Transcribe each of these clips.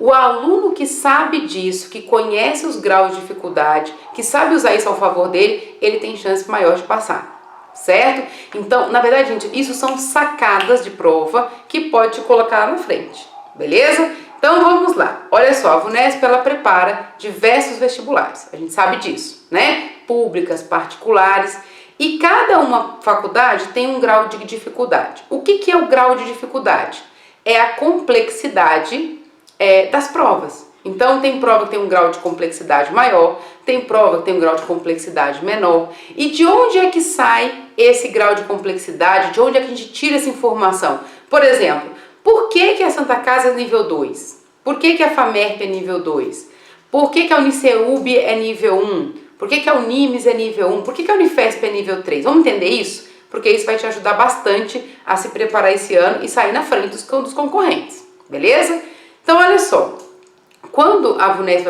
O aluno que sabe disso, que conhece os graus de dificuldade, que sabe usar isso ao favor dele, ele tem chance maior de passar, certo? Então, na verdade, gente, isso são sacadas de prova que pode te colocar lá na frente, beleza? Então vamos lá, olha só, a VUNESP ela prepara diversos vestibulares, a gente sabe disso, né? Públicas, particulares, e cada uma faculdade tem um grau de dificuldade. O que é o grau de dificuldade? É a complexidade das provas. Então tem prova que tem um grau de complexidade maior, tem prova que tem um grau de complexidade menor. E de onde é que sai esse grau de complexidade? De onde é que a gente tira essa informação? Por exemplo, por que a Santa Casa é nível 2? Por que a FAMERP é nível 2? Por que a Uniceub é nível 1? Por que a Unimes é nível 1? Por que a Unifesp é nível 3? Vamos entender isso? Porque isso vai te ajudar bastante a se preparar esse ano e sair na frente dos concorrentes, beleza? Então olha só, quando a VUNESP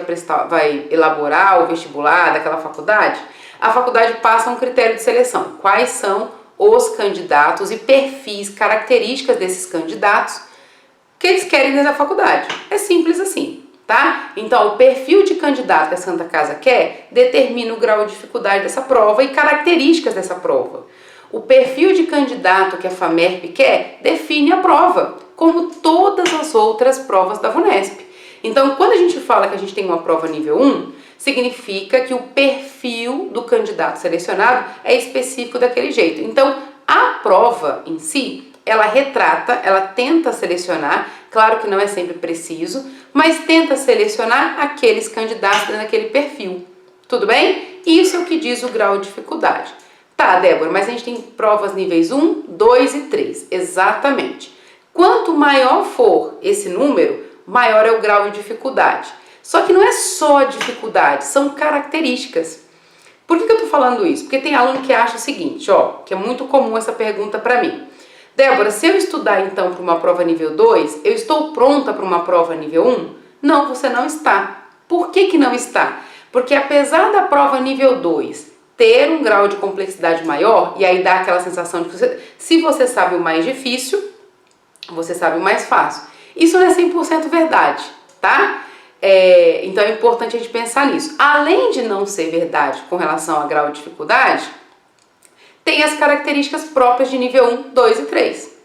vai elaborar o vestibular daquela faculdade, a faculdade passa um critério de seleção. Quais são os candidatos e perfis, características desses candidatos que eles querem dentro da faculdade. É simples assim, tá? Então, o perfil de candidato que a Santa Casa quer determina o grau de dificuldade dessa prova e características dessa prova. O perfil de candidato que a FAMERP quer define a prova, como todas as outras provas da VUNESP. Então, quando a gente fala que a gente tem uma prova nível 1, significa que o perfil do candidato selecionado é específico daquele jeito. Então, a prova em si, ela retrata, ela tenta selecionar, claro que não é sempre preciso, mas tenta selecionar aqueles candidatos naquele perfil. Tudo bem? Isso é o que diz o grau de dificuldade. Tá, Débora, mas a gente tem provas níveis 1, 2 e 3. Exatamente. Quanto maior for esse número, maior é o grau de dificuldade. Só que não é só a dificuldade, são características. Por que eu tô falando isso? Porque tem aluno que acha o seguinte, ó, que é muito comum essa pergunta para mim. Débora, se eu estudar então para uma prova nível 2, eu estou pronta para uma prova nível 1? Não, você não está. Por que não está? Porque apesar da prova nível 2 ter um grau de complexidade maior, e aí dá aquela sensação de que se você sabe o mais difícil, você sabe o mais fácil. Isso não é 100% verdade, tá? Então é importante a gente pensar nisso. Além de não ser verdade com relação a grau de dificuldade, tem as características próprias de nível 1, 2 e 3.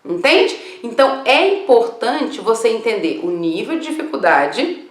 Entende? Então é importante você entender o nível de dificuldade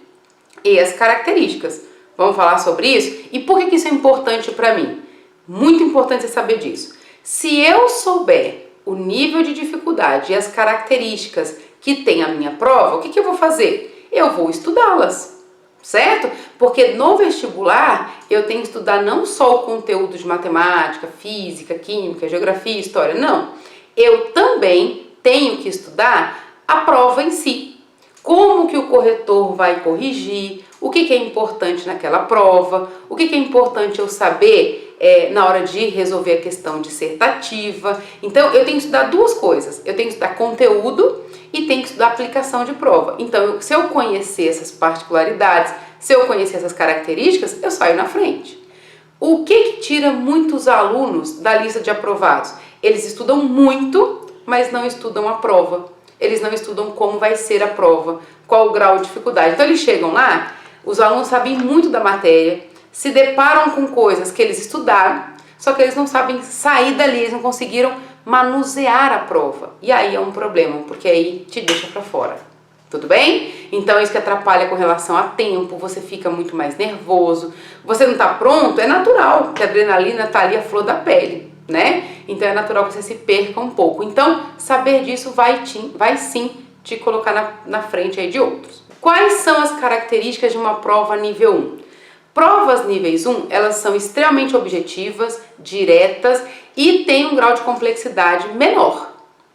e as características. Vamos falar sobre isso? E por que isso é importante para mim? Muito importante você saber disso. Se eu souber o nível de dificuldade e as características que tem a minha prova, o que eu vou fazer? Eu vou estudá-las, certo? Porque no vestibular eu tenho que estudar não só o conteúdo de matemática, física, química, geografia, história, não. Eu também tenho que estudar a prova em si. Como que o corretor vai corrigir, o que é importante naquela prova, o que é importante eu saber na hora de resolver a questão dissertativa. Então eu tenho que estudar duas coisas, eu tenho que estudar conteúdo e tenho que estudar aplicação de prova. Então se eu conhecer essas particularidades, se eu conhecer essas características, eu saio na frente. O que tira muitos alunos da lista de aprovados? Eles estudam muito, mas não estudam a prova. Eles não estudam como vai ser a prova, qual o grau de dificuldade. Então eles chegam lá, os alunos sabem muito da matéria, se deparam com coisas que eles estudaram, só que eles não sabem sair dali, eles não conseguiram manusear a prova. E aí é um problema, porque aí te deixa pra fora. Tudo bem? Então isso que atrapalha com relação a tempo, você fica muito mais nervoso, você não tá pronto, é natural, que a adrenalina tá ali a flor da pele, né? Então é natural que você se perca um pouco. Então saber disso vai sim te colocar na frente aí de outros. Quais são as características de uma prova nível 1? Provas níveis 1, elas são extremamente objetivas, diretas e têm um grau de complexidade menor,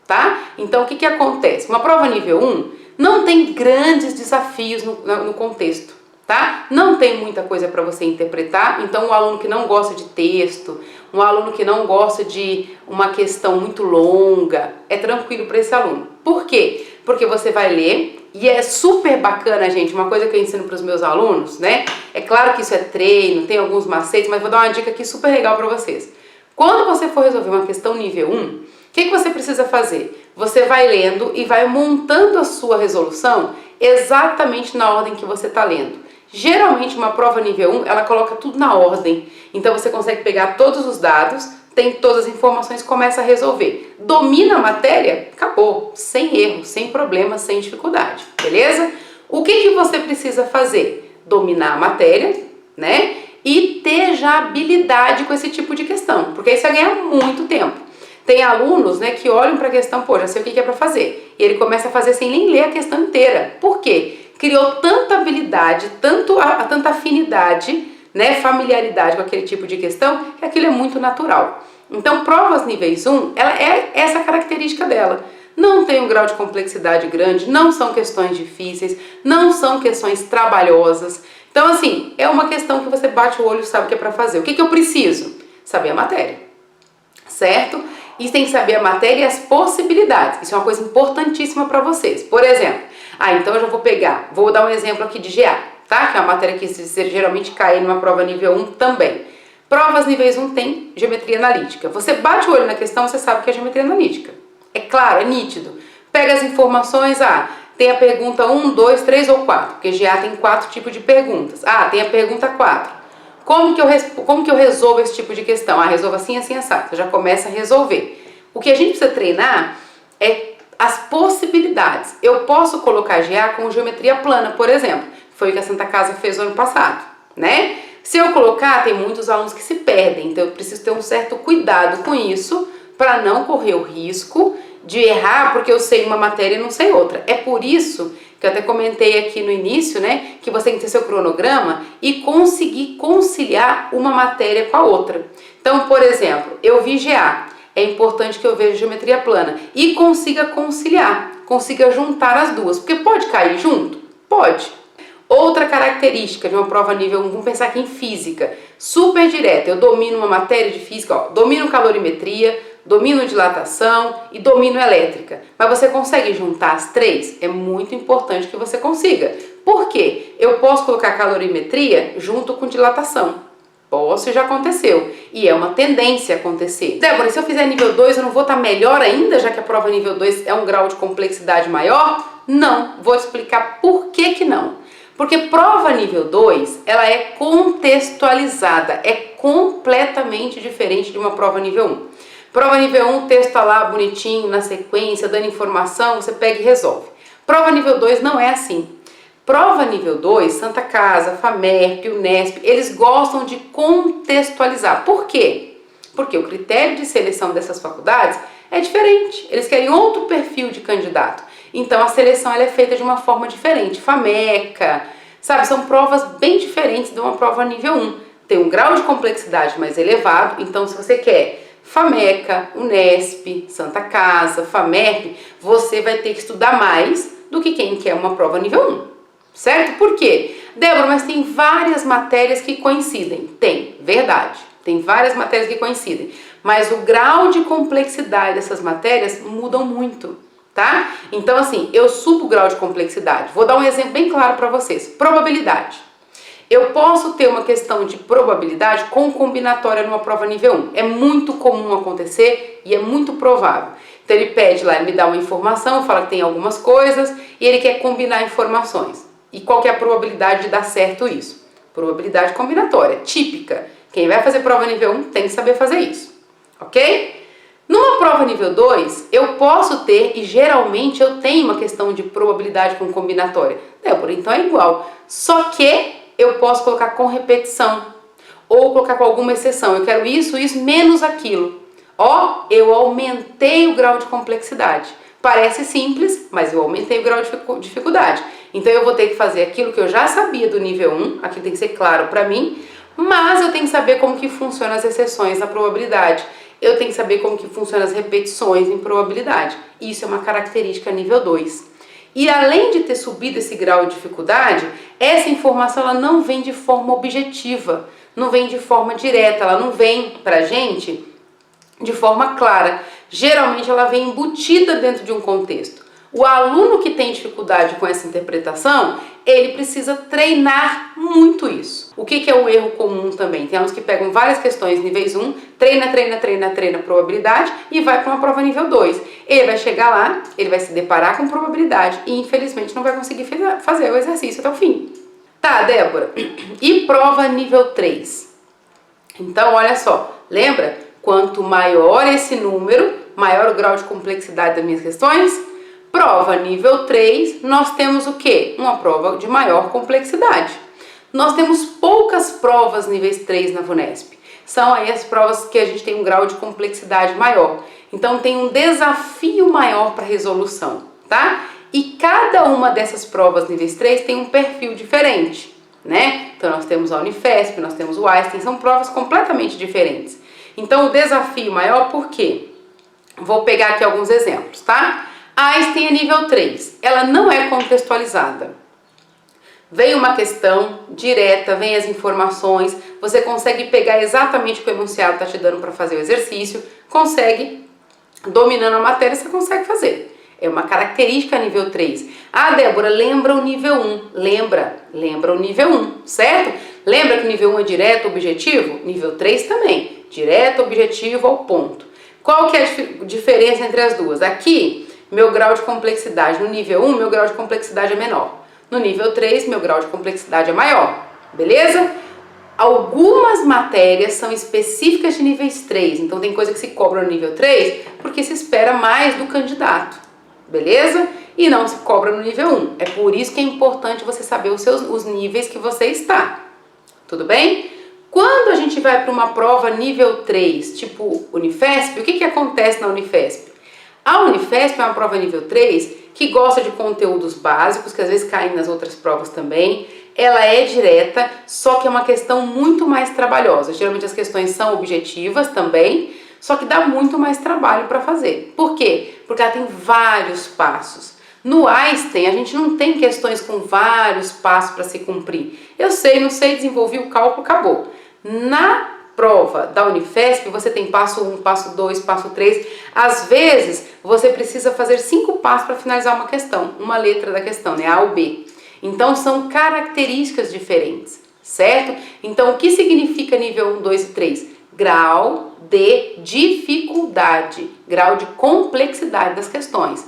tá? Então o que acontece? Uma prova nível 1 não tem grandes desafios no contexto, tá? Não tem muita coisa para você interpretar, então um aluno que não gosta de texto, um aluno que não gosta de uma questão muito longa, é tranquilo para esse aluno. Por quê? Porque você vai ler, e é super bacana, gente, uma coisa que eu ensino para os meus alunos, né? É claro que isso é treino, tem alguns macetes, mas vou dar uma dica aqui super legal para vocês. Quando você for resolver uma questão nível 1, o que você precisa fazer? Você vai lendo e vai montando a sua resolução exatamente na ordem que você está lendo. Geralmente uma prova nível 1, ela coloca tudo na ordem, então você consegue pegar todos os dados, tem todas as informações, começa a resolver. Domina a matéria, acabou, sem erro, sem problema, sem dificuldade, beleza? O que você precisa fazer? Dominar a matéria, né? E ter já habilidade com esse tipo de questão, porque aí você vai ganhar muito tempo. Tem alunos, né, que olham para a questão, pô, já sei o que é para fazer, e ele começa a fazer sem nem ler a questão inteira. Por quê? Criou tanta habilidade, tanta afinidade, né, familiaridade com aquele tipo de questão, que aquilo é muito natural. Então, provas níveis 1, ela é essa característica dela. Não tem um grau de complexidade grande, não são questões difíceis, não são questões trabalhosas. Então, assim, é uma questão que você bate o olho e sabe o que é para fazer. O que eu preciso? Saber a matéria, certo? E tem que saber a matéria e as possibilidades. Isso é uma coisa importantíssima para vocês. Por exemplo, então eu já vou dar um exemplo aqui de GA, tá? Que é uma matéria que geralmente cai numa prova nível 1 também. Provas níveis 1 tem geometria analítica. Você bate o olho na questão, você sabe que é geometria analítica. É claro, é nítido. Pega as informações, tem a pergunta 1, 2, 3 ou 4, porque GA tem 4 tipos de perguntas. Tem a pergunta 4. Como que eu resolvo esse tipo de questão? Resolvo assim, assim, assado. Você já começa a resolver. O que a gente precisa treinar é as possibilidades. Eu posso colocar GA com geometria plana, por exemplo. Foi o que a Santa Casa fez no ano passado, né? Se eu colocar, tem muitos alunos que se perdem, então eu preciso ter um certo cuidado com isso para não correr o risco de errar porque eu sei uma matéria e não sei outra. É por isso que eu até comentei aqui no início, né, que você tem que ter seu cronograma e conseguir conciliar uma matéria com a outra. Então, por exemplo, eu vi GA, é importante que eu veja geometria plana e consiga conciliar, consiga juntar as duas, porque pode cair junto? Pode. Outra característica de uma prova nível 1, vamos pensar aqui em física, super direta, eu domino uma matéria de física, domino calorimetria, domino dilatação e domino elétrica. Mas você consegue juntar as três? É muito importante que você consiga. Por quê? Eu posso colocar calorimetria junto com dilatação. Posso, já aconteceu. E é uma tendência a acontecer. Débora, se eu fizer nível 2, eu não vou estar melhor ainda, já que a prova nível 2 é um grau de complexidade maior? Não. Vou explicar por que não. Porque prova nível 2, ela é contextualizada, é completamente diferente de uma prova nível 1. Prova nível 1, o texto está lá bonitinho, na sequência, dando informação, você pega e resolve. Prova nível 2 não é assim. Prova nível 2, Santa Casa, FAMERP, Unesp, eles gostam de contextualizar. Por quê? Porque o critério de seleção dessas faculdades é diferente. Eles querem outro perfil de candidato. Então a seleção ela é feita de uma forma diferente. FAMECA, sabe? São provas bem diferentes de uma prova nível 1. Tem um grau de complexidade mais elevado, então se você quer FAMECA, Unesp, Santa Casa, FAMERP, você vai ter que estudar mais do que quem quer uma prova nível 1, certo? Por quê? Débora, mas tem várias matérias que coincidem. Tem, verdade, tem várias matérias que coincidem, mas o grau de complexidade dessas matérias mudam muito, tá? Então assim, eu subo o grau de complexidade. Vou dar um exemplo bem claro para vocês. Probabilidade. Eu posso ter uma questão de probabilidade com combinatória numa prova nível 1. É muito comum acontecer e é muito provável. Então ele pede lá, ele me dá uma informação, fala que tem algumas coisas e ele quer combinar informações. E qual que é a probabilidade de dar certo isso? Probabilidade combinatória, típica. Quem vai fazer prova nível 1 tem que saber fazer isso, ok? Numa prova nível 2, eu posso ter, e geralmente eu tenho uma questão de probabilidade com combinatória. Débora, então é igual. Só que eu posso colocar com repetição, ou colocar com alguma exceção. Eu quero isso, menos aquilo. Eu aumentei o grau de complexidade. Parece simples, mas eu aumentei o grau de dificuldade. Então eu vou ter que fazer aquilo que eu já sabia do nível 1, aquilo tem que ser claro para mim, mas eu tenho que saber como que funcionam as exceções na probabilidade. Eu tenho que saber como que funcionam as repetições em probabilidade. Isso é uma característica nível 2. E além de ter subido esse grau de dificuldade, essa informação ela não vem de forma objetiva, não vem de forma direta, ela não vem pra gente de forma clara. Geralmente ela vem embutida dentro de um contexto. O aluno que tem dificuldade com essa interpretação, ele precisa treinar muito isso. O que é um erro comum também? Tem alunos que pegam várias questões níveis 1, treina probabilidade e vai para uma prova nível 2. Ele vai chegar lá, ele vai se deparar com probabilidade e infelizmente não vai conseguir fazer o exercício até o fim. Tá, Débora, e prova nível 3? Então, olha só, lembra? Quanto maior esse número, maior o grau de complexidade das minhas questões. Prova nível 3, nós temos o quê? Uma prova de maior complexidade. Nós temos poucas provas níveis 3 na VUNESP. São aí as provas que a gente tem um grau de complexidade maior. Então tem um desafio maior para resolução, tá? E cada uma dessas provas níveis 3 tem um perfil diferente, né? Então nós temos a Unifesp, nós temos o Einstein, são provas completamente diferentes. Então o desafio maior, por quê? Vou pegar aqui alguns exemplos, tá? A Einstein é nível 3, ela não é contextualizada. Vem uma questão direta, vem as informações, você consegue pegar exatamente o que o enunciado está te dando para fazer o exercício, consegue, dominando a matéria, você consegue fazer. É uma característica nível 3. Ah, Débora, lembra o nível 1. Lembra o nível 1, certo? Lembra que o nível 1 é direto, objetivo? Nível 3 também, direto, objetivo, ao ponto. Qual que é a diferença entre as duas? Aqui, meu grau de complexidade no nível 1, meu grau de complexidade é menor. No nível 3, meu grau de complexidade é maior, beleza? Algumas matérias são específicas de níveis 3, então tem coisa que se cobra no nível 3 porque se espera mais do candidato, beleza? E não se cobra no nível 1. É por isso que é importante você saber os níveis que você está, tudo bem? Quando a gente vai para uma prova nível 3, tipo Unifesp, o que acontece na Unifesp? A Unifesp é uma prova nível 3 que gosta de conteúdos básicos, que às vezes caem nas outras provas também. Ela é direta, só que é uma questão muito mais trabalhosa. Geralmente as questões são objetivas também, só que dá muito mais trabalho para fazer. Por quê? Porque ela tem vários passos. No Einstein, a gente não tem questões com vários passos para se cumprir. Eu sei, não sei, desenvolvi o cálculo, acabou. Na prova da Unifesp, você tem passo 1, passo 2, passo 3. Às vezes, você precisa fazer 5 passos para finalizar uma questão, uma letra da questão, né? A ou B. Então, são características diferentes, certo? Então, o que significa nível 1, 2 e 3? Grau de dificuldade, grau de complexidade das questões.